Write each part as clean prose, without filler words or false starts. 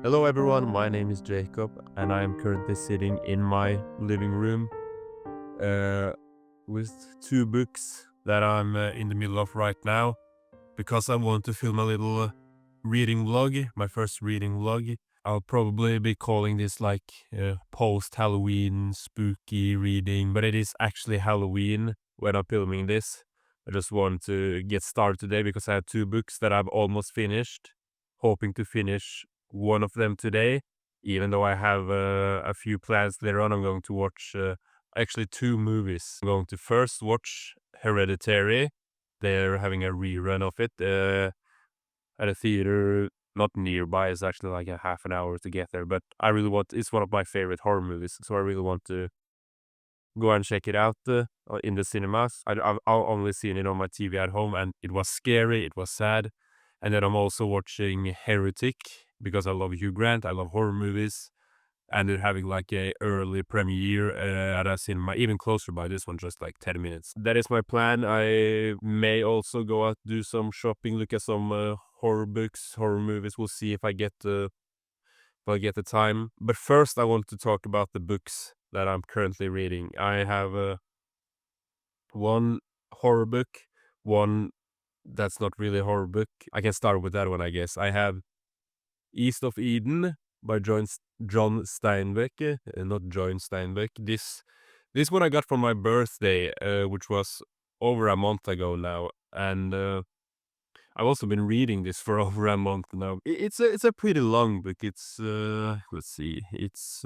Hello everyone, my name is Jacob and I am currently sitting in my living room uh, with two books that I'm in the middle of right now because I want to film a little reading vlog, my first reading vlog. I'll probably be calling this like post-Halloween spooky reading, but it is actually Halloween when I'm filming this. I just want to get started today because I have two books that I've almost finished, hoping to finish one of them today. Even though I have a few plans later on, I'm going to watch actually two movies. I'm going to first watch Hereditary. They're having a rerun of it at a theater not nearby. It's actually like a half an hour to get there, but it's one of my favorite horror movies, so I really want to go and check it out in the cinemas. I've only seen it on my TV at home, and it was scary, it was sad. And then I'm also watching Heretic, because I love Hugh Grant, I love horror movies, and they're having like a early premiere at a cinema, even closer by this one, just like 10 minutes. That is my plan. I may also go out, do some shopping, look at some horror books, horror movies. We'll see if I get the time. But first, I want to talk about the books that I'm currently reading. I have one horror book, one that's not really a horror book. I can start with that one, I guess. I have East of Eden by John Steinbeck, not John Steinbeck. This one I got for my birthday, which was over a month ago now, and I've also been reading this for over a month now. It's a pretty long book. It's let's see, it's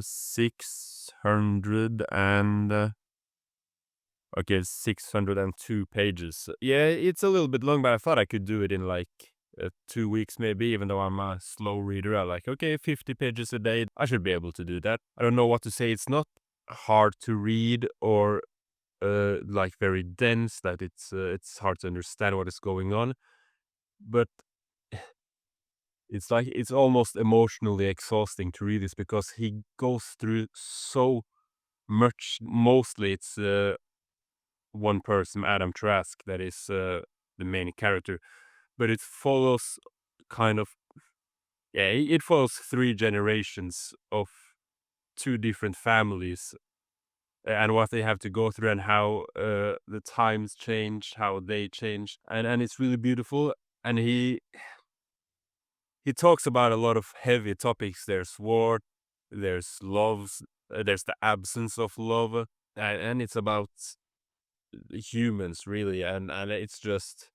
600 and okay, 602 pages. Yeah, it's a little bit long, but I thought I could do it in like 2 weeks maybe, even though I'm a slow reader. I like, okay, 50 pages a day. I should be able to do that. I don't know what to say. It's not hard to read or like very dense that it's hard to understand what is going on. But it's like, it's almost emotionally exhausting to read this because he goes through so much. Mostly it's one person, Adam Trask, that is the main character, but it follows kind of, yeah, it follows three generations of two different families and what they have to go through and how the times change, how they change, and it's really beautiful. And he talks about a lot of heavy topics. There's war, there's love, there's the absence of love, and it's about humans really, and it's just,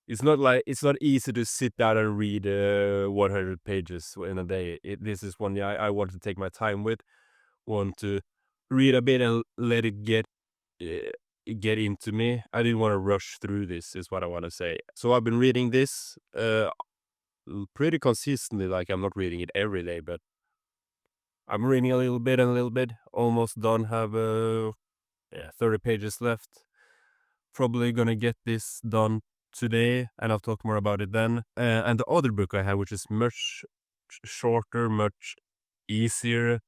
it's not easy to sit down and read 100 pages in a day. This is one I want to take my time with, want to read a bit and let it get into me. I didn't want to rush through this, is what I want to say. So I've been reading this pretty consistently. Like, I'm not reading it every day, but I'm reading a little bit and a little bit. Almost done. Have 30 pages left. Probably gonna get this done today, and I'll talk more about it then. And the other book I have, which is much shorter, much easier,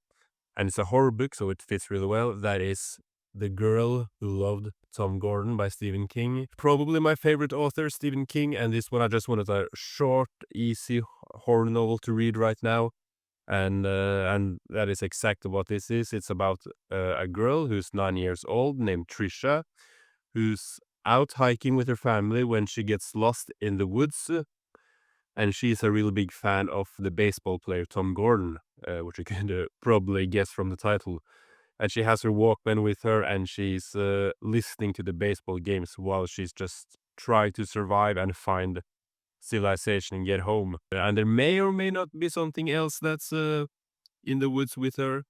and it's a horror book, so it fits really well. That is The Girl Who Loved Tom Gordon by Stephen King. Probably my favorite author, Stephen King, and this one I just wanted a short, easy horror novel to read right now. And that is exactly what this is. It's about a girl who's 9 years old named Trisha, who's out hiking with her family when she gets lost in the woods. And she's a really big fan of the baseball player Tom Gordon, which you can probably guess from the title. And she has her Walkman with her, and she's listening to the baseball games while she's just trying to survive and find civilization and get home. And there may or may not be something else that's in the woods with her.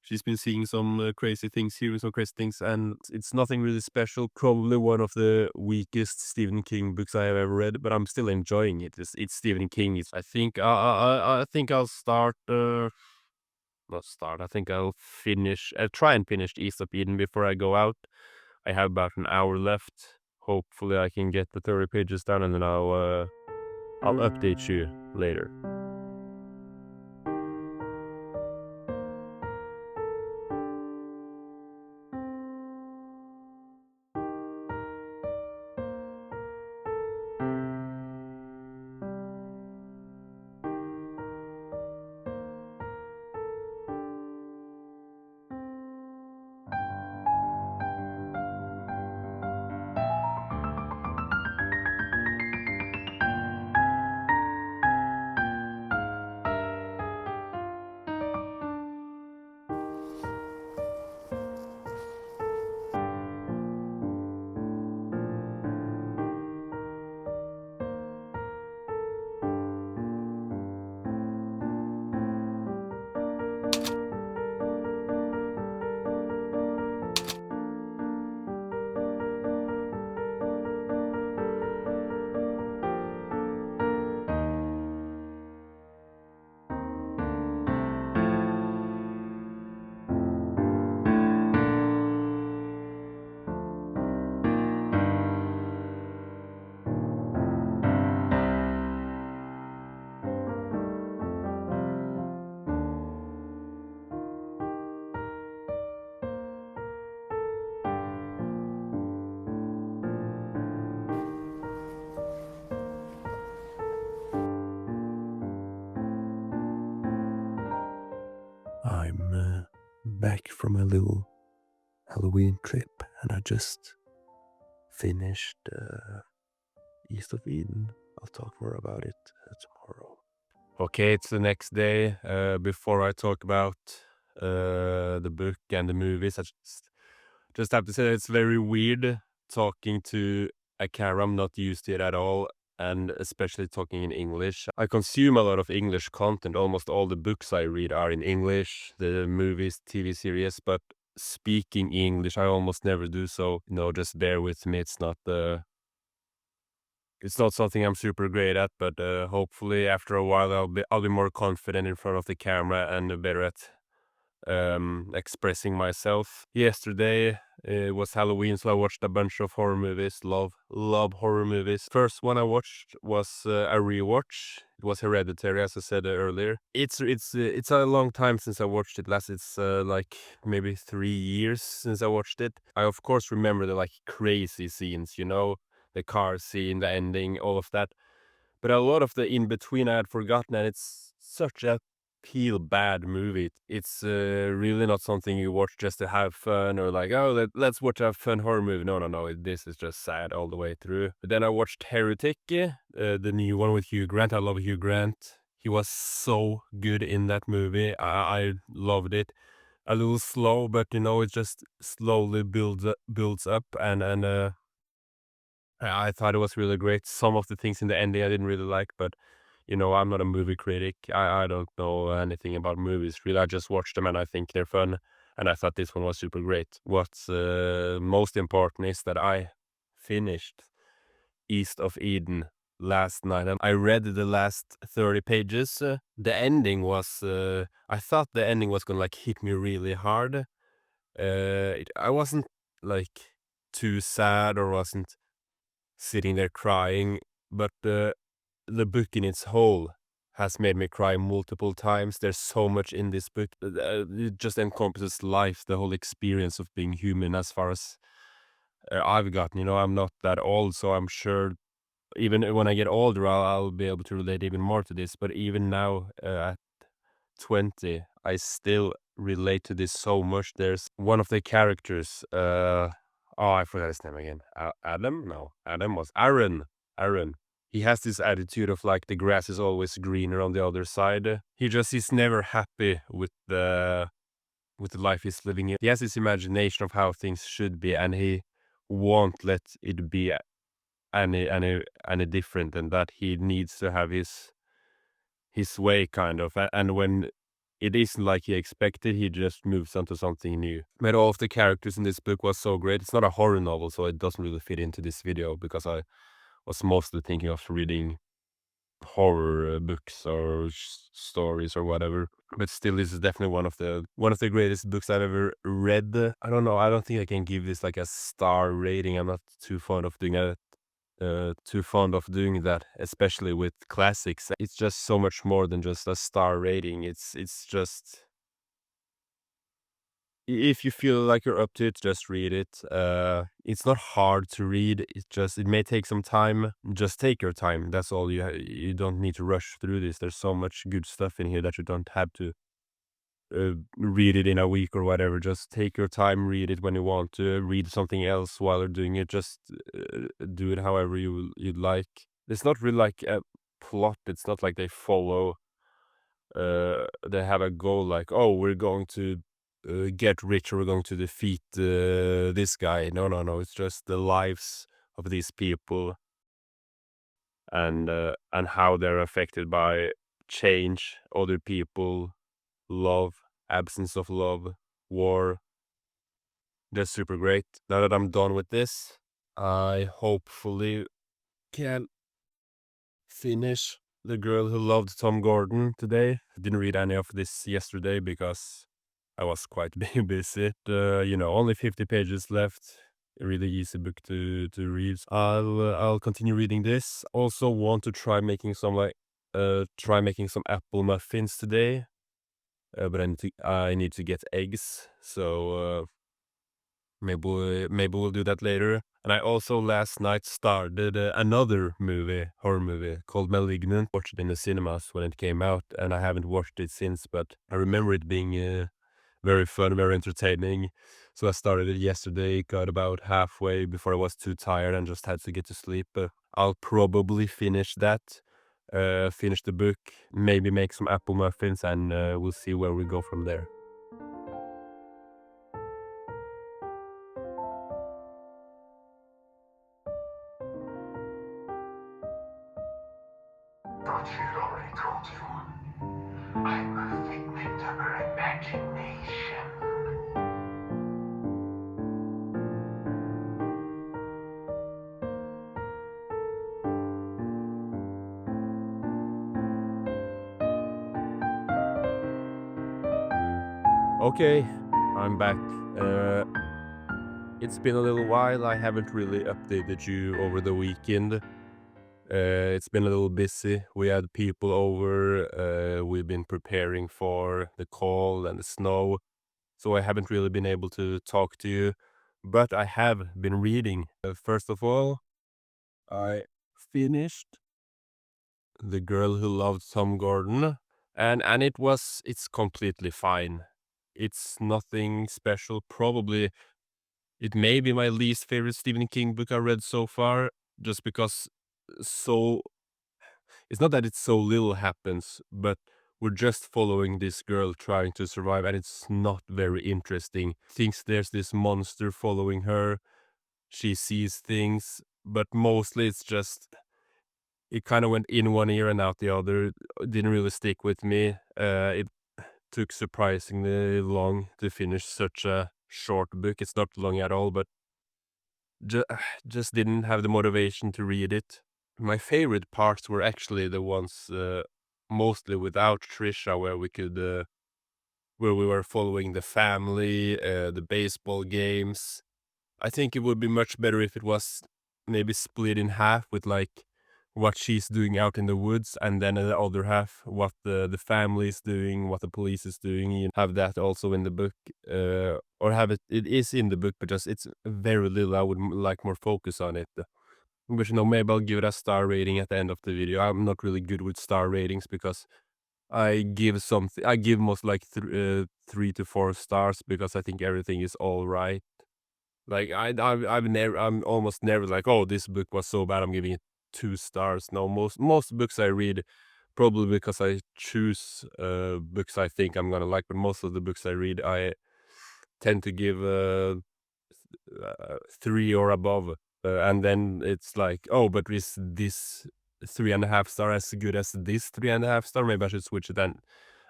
She's been seeing some crazy things, hearing some crazy things, and it's nothing really special. Probably one of the weakest Stephen King books I have ever read, but I'm still enjoying it. It's Stephen King. I think I think I'll start. Not start. I think I'll finish. I'll try and finish East of Eden before I go out. I have about an hour left. Hopefully, I can get the 30 pages done, and then I'll update you later. back from a little Halloween trip, and I just finished East of Eden. I'll talk more about it tomorrow. Okay, it's the next day. Before I talk about the book and the movies, I just have to say that it's very weird talking to a camera. I'm not used to it at all, and especially talking in English. I consume a lot of English content. Almost all the books I read are in English, the movies, TV series, but speaking English, I almost never do. So, just bear with me. It's not something I'm super great at, but hopefully after a while I'll be more confident in front of the camera and better at expressing myself. Yesterday it was Halloween, so I watched a bunch of horror movies. Love horror movies. First one I watched was a rewatch. It was Hereditary, as I said earlier. It's a long time since I watched it last. It's like maybe 3 years since I watched it. I of course remember the like crazy scenes, the car scene, the ending, all of that. But a lot of the in between I had forgotten, and it's such a feel bad movie. It's really not something you watch just to have fun or like, oh, let's watch a fun horror movie. No, no, no. This is just sad all the way through. But then I watched Heretic, the new one with Hugh Grant. I love Hugh Grant. He was so good in that movie. I loved it. A little slow, but it just slowly builds up, and I thought it was really great. Some of the things in the ending I didn't really like, but I'm not a movie critic. I don't know anything about movies really. I just watch them and I think they're fun. And I thought this one was super great. What's most important is that I finished East of Eden last night, and I read the last 30 pages. The ending was, I thought the ending was gonna like hit me really hard. I wasn't like too sad or wasn't sitting there crying, but the book in its whole has made me cry multiple times. There's so much in this book. It just encompasses life, the whole experience of being human as far as I've gotten. I'm not that old, so I'm sure even when I get older, I'll be able to relate even more to this. But even now, at 20, I still relate to this so much. There's one of the characters, oh, I forgot his name again. Adam? No, Adam was Aaron. Aaron. He has this attitude of like the grass is always greener on the other side. He's never happy with the life he's living in. He has this imagination of how things should be, and he won't let it be any different than that. He needs to have his way, kind of. And when it isn't like he expected, he just moves on to something new. But all of the characters in this book was so great. It's not a horror novel, so it doesn't really fit into this video because I was mostly thinking of reading horror books or stories or whatever. But still, this is definitely one of the greatest books I've ever read. I don't know. I don't think I can give this like a star rating. I'm not too fond of doing that, especially with classics. It's just so much more than just a star rating. It's just, if you feel like you're up to it, just read it. It's not hard to read. It may take some time. Just take your time. That's all. You don't need to rush through this. There's so much good stuff in here that you don't have to read it in a week or whatever. Just take your time, read it when you want to, read something else while you're doing it. Just do it however you'd like. It's not really like a plot. It's not like they follow. They have a goal like, oh, we're going to get rich, or we're going to defeat this guy. No, no, no. It's just the lives of these people and how they're affected by change, other people, love, absence of love, war. That's super great. Now that I'm done with this, I hopefully can finish The Girl Who Loved Tom Gordon today. I didn't read any of this yesterday because I was quite busy. Only 50 pages left. A really easy book to read. I'll continue reading this. Also want to try making some apple muffins today. But I need to get eggs, so maybe we'll do that later. And I also last night started another horror movie called Malignant. Watched it in the cinemas when it came out, and I haven't watched it since. But I remember it being very fun, very entertaining. So I started it yesterday, got about halfway before I was too tired and just had to get to sleep. I'll probably finish that, finish the book, maybe make some apple muffins, and we'll see where we go from there. Thought she had already told you. I'm a figment of her imagination. Mm. Okay, I'm back. It's been a little while. I haven't really updated you over the weekend. It's been a little busy. We had people over. We've been preparing for the cold and the snow, so I haven't really been able to talk to you. But I have been reading. First of all, I finished The Girl Who Loved Tom Gordon, and it's completely fine. It's nothing special. Probably it may be my least favorite Stephen King book I read so far, just because so it's not that it's so little happens, but we're just following this girl trying to survive, and it's not very interesting. Thinks there's this monster following her. She sees things, but mostly it's just it kind of went in one ear and out the other. It didn't really stick with me. It took surprisingly long to finish such a short book. It's not long at all, but ju- just didn't have the motivation to read it. My favorite parts were actually the ones mostly without Trisha, where we were following the family, the baseball games. I think it would be much better if it was maybe split in half with like what she's doing out in the woods, and then the other half what the family is doing, what the police is doing. You have that also in the book, or have it is in the book, but just it's very little. I would like more focus on it. But maybe I'll give it a star rating at the end of the video. I'm not really good with star ratings because I give most like 3 to 4 stars because I think everything is all right. Like I've never I'm almost never like, oh, this book was so bad I'm giving it 2 stars. No, most books I read probably because I choose books I think I'm gonna like, but most of the books I read I tend to give 3 or above. And then it's like, oh, but is this 3.5 star as good as this 3.5 star? Maybe I should switch it then.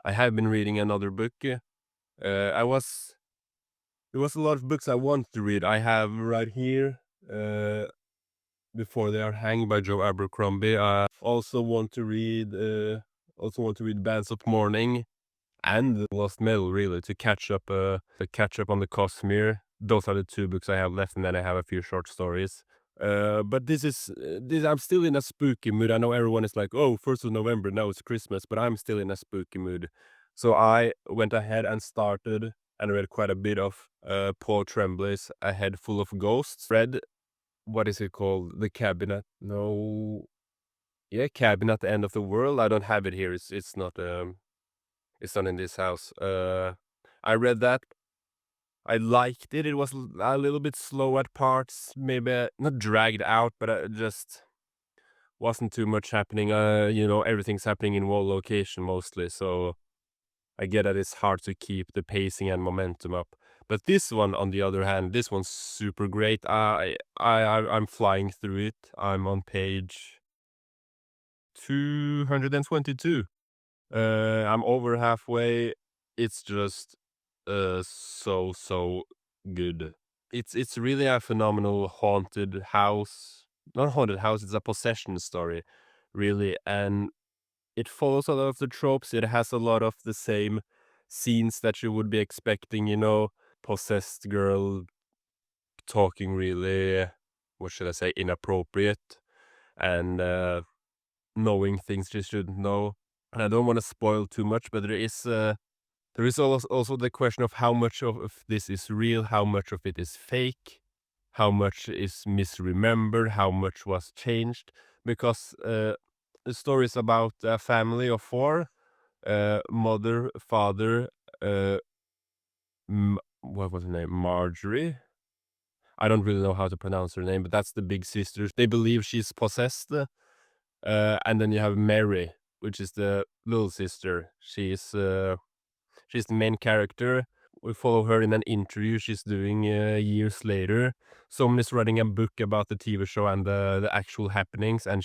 I have been reading another book. I was There was a lot of books I wanted to read. I have right here, Before They Are Hanged by Joe Abercrombie. I also want to read Bands of Mourning and The Lost Metal, really, to catch up on the Cosmere. Those are the 2 books I have left, and then I have a few short stories. But this. I'm still in a spooky mood. I know everyone is like, "Oh, 1st of November, now it's Christmas," but I'm still in a spooky mood. So I went ahead and started and read quite a bit of Paul Tremblay's A Head Full of Ghosts. Read what is it called? The Cabinet? No, yeah, Cabin at the End of the World. I don't have it here. It's not in this house. I read that. I liked it. It was a little bit slow at parts, maybe not dragged out, but just wasn't too much happening. Everything's happening in one location mostly, so I get that it's hard to keep the pacing and momentum up. But this one, on the other hand, this one's super great. I'm flying through it. I'm on page 222. I'm over halfway. It's just so good. It's really a phenomenal haunted house. Not haunted house, it's a possession story, really. And it follows a lot of the tropes. It has a lot of the same scenes that you would be expecting, possessed girl talking really, what should I say, inappropriate, and knowing things she shouldn't know. And I don't want to spoil too much, but there is also the question of how much of this is real, how much of it is fake, how much is misremembered, how much was changed, because the story is about a family of 4, mother, father, uh, what was her name? Marjorie. I don't really know how to pronounce her name, but that's the big sister. They believe she's possessed. And then you have Mary, which is the little sister. She's the main character. We follow her in an interview she's doing years later. Someone is writing a book about the TV show and the actual happenings, and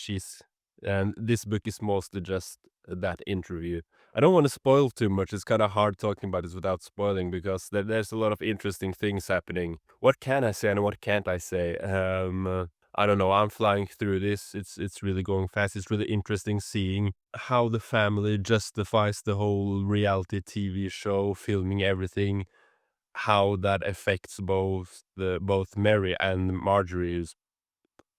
this book is mostly just that interview. I don't want to spoil too much. It's kind of hard talking about this without spoiling because there's a lot of interesting things happening. What can I say and what can't I say? I don't know. I'm flying through this. It's really going fast. It's really interesting seeing how the family justifies the whole reality TV show, filming everything, how that affects both Mary and Marjorie, who's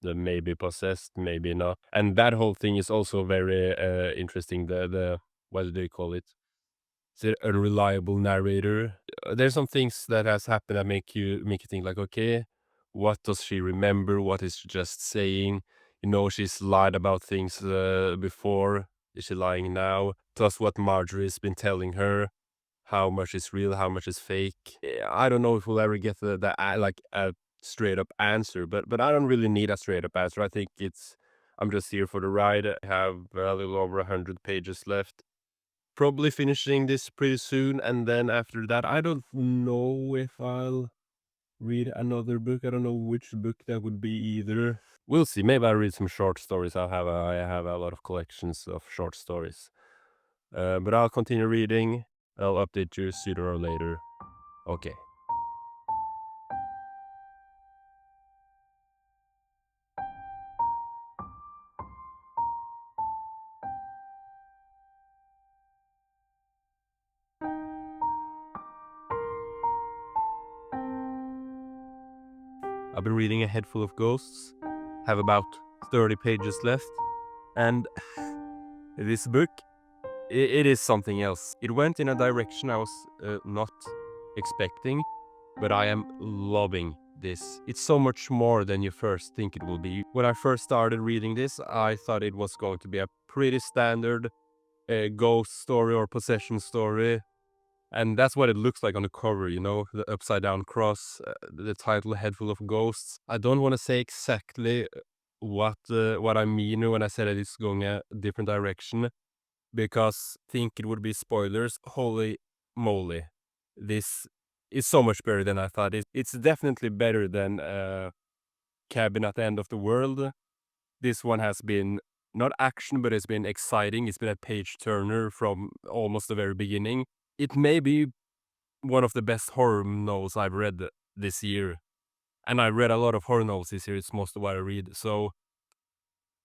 maybe possessed, maybe not. And that whole thing is also very interesting. The what do they call it? Is it a reliable narrator? There's some things that has happened that make you think like, okay, what does she remember? What is she just saying? You know, she's lied about things before. Is she lying now? Plus, what Marjorie's been telling her, how much is real, how much is fake. I don't know if we'll ever get like a straight up answer, but I don't really need a straight up answer. I think I'm just here for the ride. I have a little over 100 pages left. Probably finishing this pretty soon, and then after that, I don't know if I'll read another book. I don't know which book that would be either. We'll see. Maybe I'll read some short stories. I have a lot of collections of short stories. But I'll continue reading. I'll update you sooner or later. Okay. I've been reading A Head Full of Ghosts. Have about 30 pages left. And this book, it is something else. It went in a direction I was not expecting, but I am loving this. It's so much more than you first think it will be. When I first started reading this, I thought it was going to be a pretty standard ghost story or possession story. And that's what it looks like on the cover, you know, the upside down cross, the title Head Full of Ghosts. I don't want to say exactly what I mean when I said that it's going a different direction, because I think it would be spoilers. Holy moly. This is so much better than I thought. It's definitely better than Cabin at the End of the World. This one has been not action, but it's been exciting. It's been a page turner from almost the very beginning. It may be one of the best horror novels I've read this year. And I read a lot of horror novels this year. It's most of what I read. So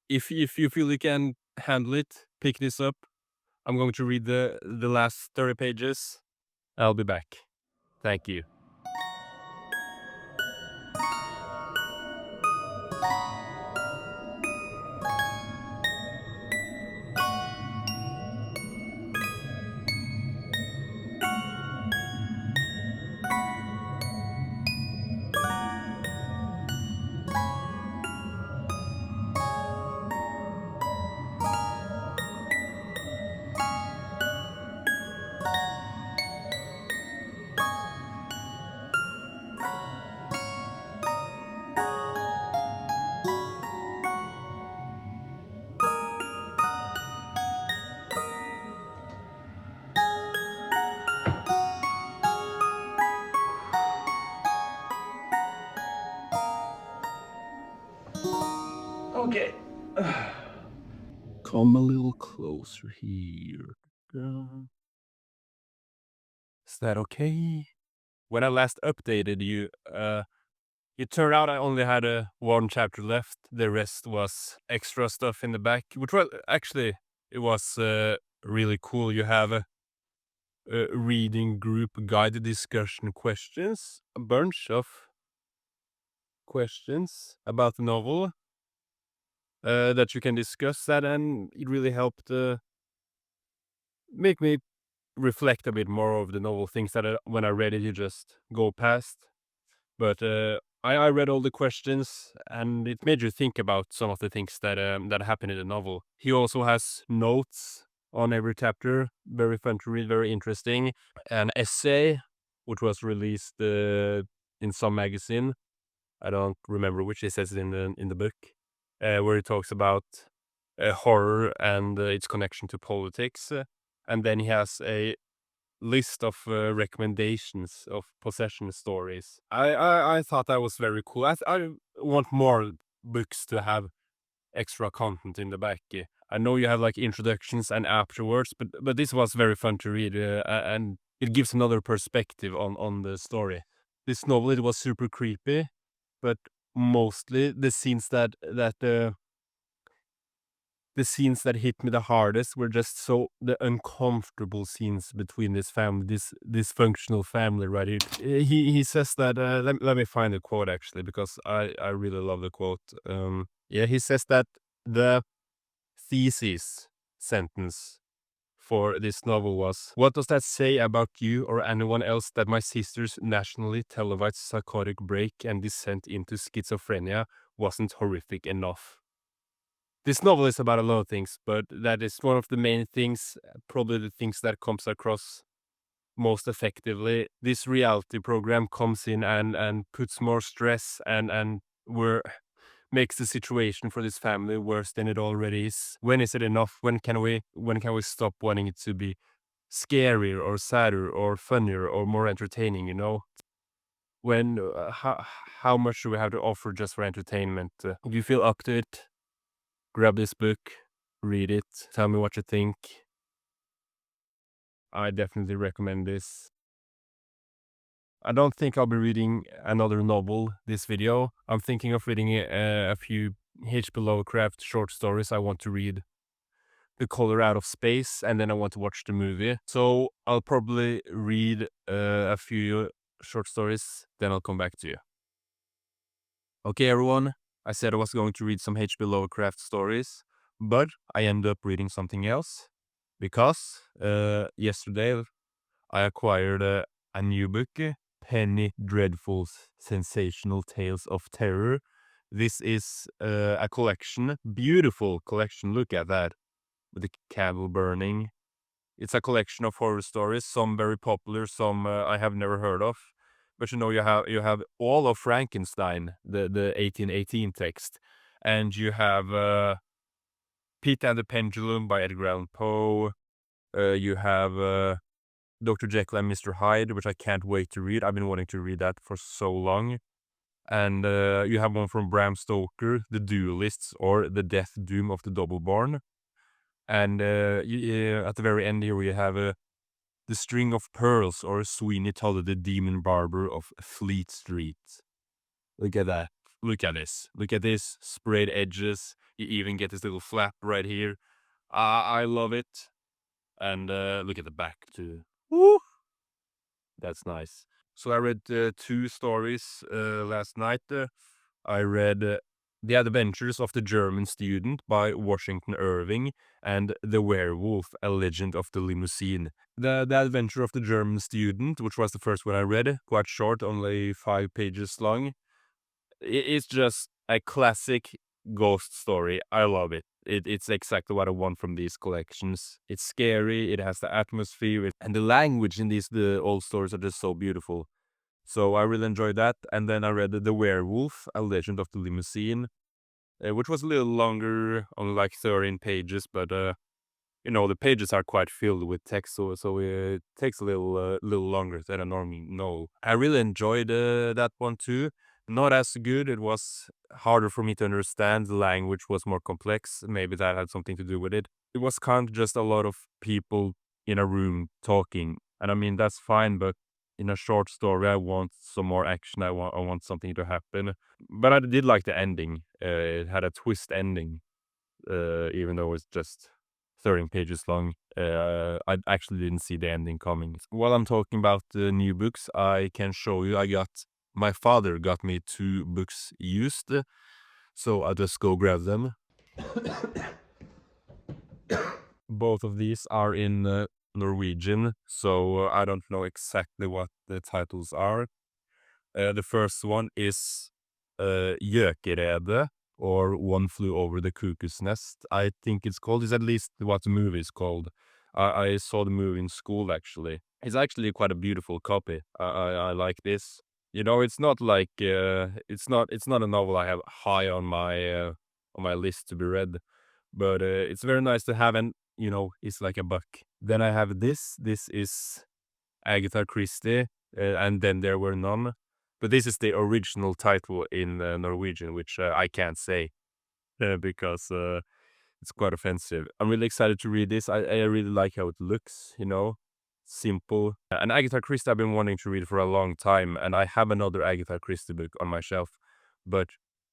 if you feel you can handle it, pick this up. I'm going to read the last 30 pages. I'll be back. Thank you. Okay. Come a little closer here. Is that okay? When I last updated you, it turned out I only had one chapter left. The rest was extra stuff in the back, which was actually, it was really cool. You have a reading group guided discussion questions, a bunch of questions about the novel that you can discuss that, and it really helped make me reflect a bit more of the novel, things that when I read it you just go past. But I read all the questions, and it made you think about some of the things that happen in the novel. He also has notes on every chapter, very fun to read, very interesting. An essay which was released in some magazine. I don't remember which. He says it in the book, where he talks about horror and its connection to politics. And then he has a list of recommendations of possession stories. I thought that was very cool. I want more books to have extra content in the back. I know you have like introductions and afterwards, but this was very fun to read, and it gives another perspective on the story. This novel, it was super creepy, but mostly the scenes the scenes that hit me the hardest were just so the uncomfortable scenes between this family, this dysfunctional family, right? He says that, let me find the quote actually, because I really love the quote. Yeah, he says that the thesis sentence for this novel was, "What does that say about you or anyone else that my sister's nationally televised psychotic break and descent into schizophrenia wasn't horrific enough?" This novel is about a lot of things, but that is one of the main things, probably the things that comes across most effectively. This reality program comes in and puts more stress and where makes the situation for this family worse than it already is. When is it enough? When can we stop wanting it to be scarier or sadder or funnier or more entertaining, you know? When how much do we have to offer just for entertainment? If you feel up to it, grab this book, read it, tell me what you think. I definitely recommend this. I don't think I'll be reading another novel this video. I'm thinking of reading a few H.P. Lovecraft short stories. I want to read The Color Out of Space, and then I want to watch the movie. So I'll probably read a few short stories, then I'll come back to you. Okay, everyone. I said I was going to read some H.P. Lovecraft stories, but I ended up reading something else because yesterday I acquired a new book, Penny Dreadful's Sensational Tales of Terror. This is a collection, beautiful collection. Look at that, with the candle burning. It's a collection of horror stories, some very popular, some I have never heard of. But you know, you have all of Frankenstein, the 1818 text, and you have Pete and the Pendulum by Edgar Allan Poe. You have Dr. Jekyll and Mr. Hyde, which I can't wait to read. I've been wanting to read that for so long. And you have one from Bram Stoker, The Duelists, or The Death Doom of the Doubleborn. And at the very end here, we have The String of Pearls, or Sweeney Todd, the Demon Barber of Fleet Street. Look at that. Look at this. Look at this. Sprayed edges. You even get this little flap right here. I love it. And look at the back too. Woo! That's nice. So I read 2 stories last night. I read The Adventures of the German Student by Washington Irving and The Werewolf, A Legend of the Limousine. The Adventure of the German Student, which was the first one I read, quite short, only 5 pages long. It's just a classic ghost story. I love it. It's exactly what I want from these collections. It's scary, it has the atmosphere, and the language in the old stories are just so beautiful. So I really enjoyed that. And then I read The Werewolf, A Legend of the Limousine, which was a little longer, only like 13 pages, but you know, the pages are quite filled with text, so it takes a little longer than I normally know. I really enjoyed that one too. Not as good. It was harder for me to understand. The language was more complex. Maybe that had something to do with it. It was kind of just a lot of people in a room talking, and I mean that's fine. But in a short story, I want some more action. I want something to happen. But I did like the ending. It had a twist ending, even though it's just 13 pages long. I actually didn't see the ending coming. While I'm talking about the new books, I can show you my father got me 2 books used, so I'll just go grab them. Both of these are in Norwegian, so I don't know exactly what the titles are. The first one is Gjøkeredet, or One Flew Over the Cuckoo's Nest, I think it's called. It's at least what the movie is called. I saw the movie in school actually. It's actually quite a beautiful copy. I like this. You know, it's not like it's not a novel I have high on my list to be read, but it's very nice to have, and you know, it's like a book. Then I have this. This is Agatha Christie, and then there were none. But this is the original title in Norwegian, which I can't say because it's quite offensive. I'm really excited to read this. I really like how it looks, you know, simple. And Agatha Christie I've been wanting to read for a long time, and I have another Agatha Christie book on my shelf. But,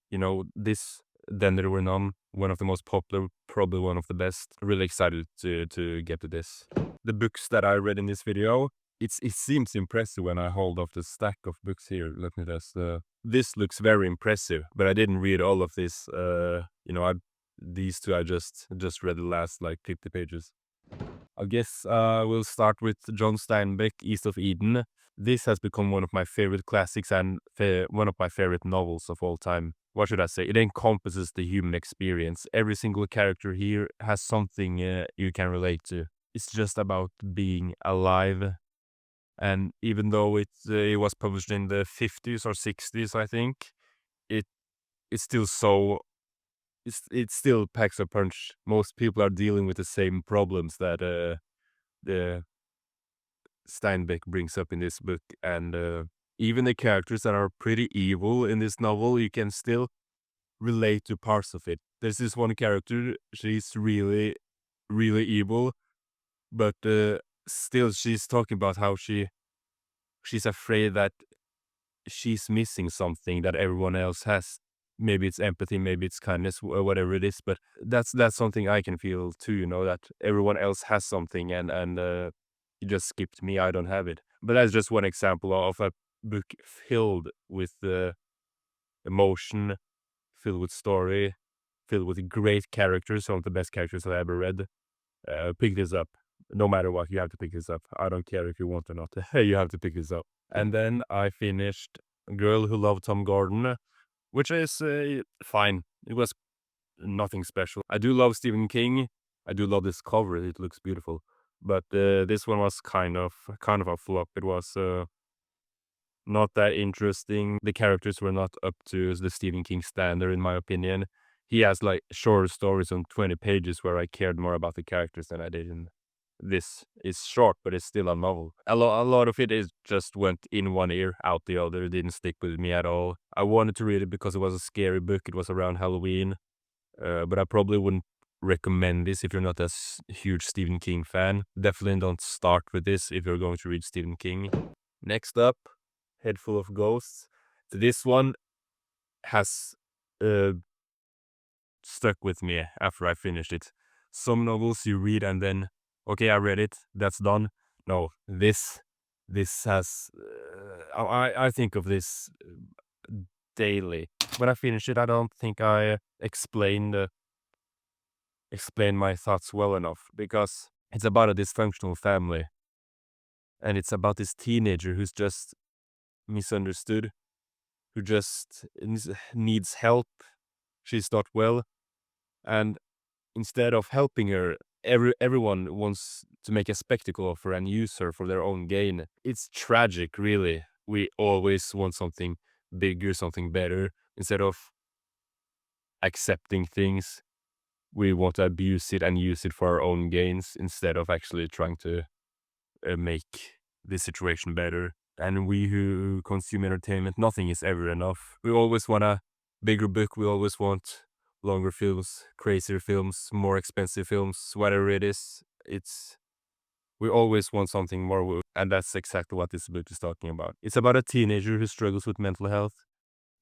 you know, this, Then There Were None, one of the most popular, probably one of the best. Really excited to get to this. The books that I read in this video, it seems impressive when I hold off the stack of books here. Let me just, this looks very impressive, but I didn't read all of this. You know, these two I just read the last like 50 pages. I guess we'll start with John Steinbeck, East of Eden. This has become one of my favorite classics and one of my favorite novels of all time. What should I say? It encompasses the human experience. Every single character here has something you can relate to. It's just about being alive. And even though it was published in the 50s or 60s, I think, it it's still so it still packs a punch. Most people are dealing with the same problems that the Steinbeck brings up in this book, and even the characters that are pretty evil in this novel, you can still relate to parts of it. There's this one character, she's really, really evil, but still she's talking about how she's afraid that she's missing something that everyone else has. Maybe it's empathy, maybe it's kindness, or whatever it is. But that's something I can feel too. You know, that everyone else has something, and you just skipped me. I don't have it. But that's just one example of a book filled with emotion, filled with story, filled with great characters. Some of the best characters I've ever read. Pick this up. No matter what, you have to pick this up. I don't care if you want or not. You have to pick this up. And then I finished Girl Who Loved Tom Gordon, which is fine. It was nothing special. I do love Stephen King. I do love this cover. It looks beautiful. But this one was kind of a flop. It was not that interesting. The characters were not up to the Stephen King standard, in my opinion. He has like short stories on 20 pages where I cared more about the characters than I did in this. Is short, but it's still a novel. A lot of it is just went in one ear, out the other. It didn't stick with me at all. I wanted to read it because it was a scary book. It was around Halloween. But I probably wouldn't recommend this if you're not a huge Stephen King fan. Definitely don't start with this if you're going to read Stephen King. Next up, Head Full of Ghosts. So this one has stuck with me after I finished it. Some novels you read and then, okay, I read it, that's done. No, this has, I think of this daily. When I finish it, I don't think I explained my thoughts well enough, because it's about a dysfunctional family. And it's about this teenager who's just misunderstood, who just needs help. She's not well. And instead of helping her, everyone wants to make a spectacle of her and use her for their own gain. It's tragic, really. We always want something bigger, something better. Instead of accepting things, we want to abuse it and use it for our own gains instead of actually trying to make the situation better. And we who consume entertainment, nothing is ever enough. We always want a bigger book. We always want longer films, crazier films, more expensive films, whatever it is. We always want something more, and that's exactly what this book is talking about. It's about a teenager who struggles with mental health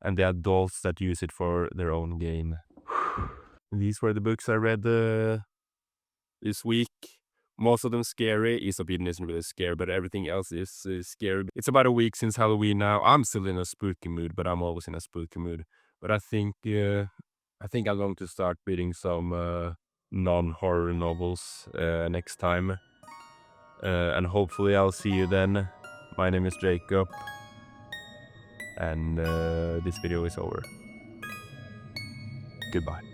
and the adults that use it for their own gain. These were the books I read this week. Most of them scary. East of Eden isn't really scary, but everything else is scary. It's about a week since Halloween now. I'm still in a spooky mood, but I'm always in a spooky mood. But I think I'm going to start reading some non-horror novels next time. And hopefully I'll see you then. My name is Jacob, and this video is over. Goodbye.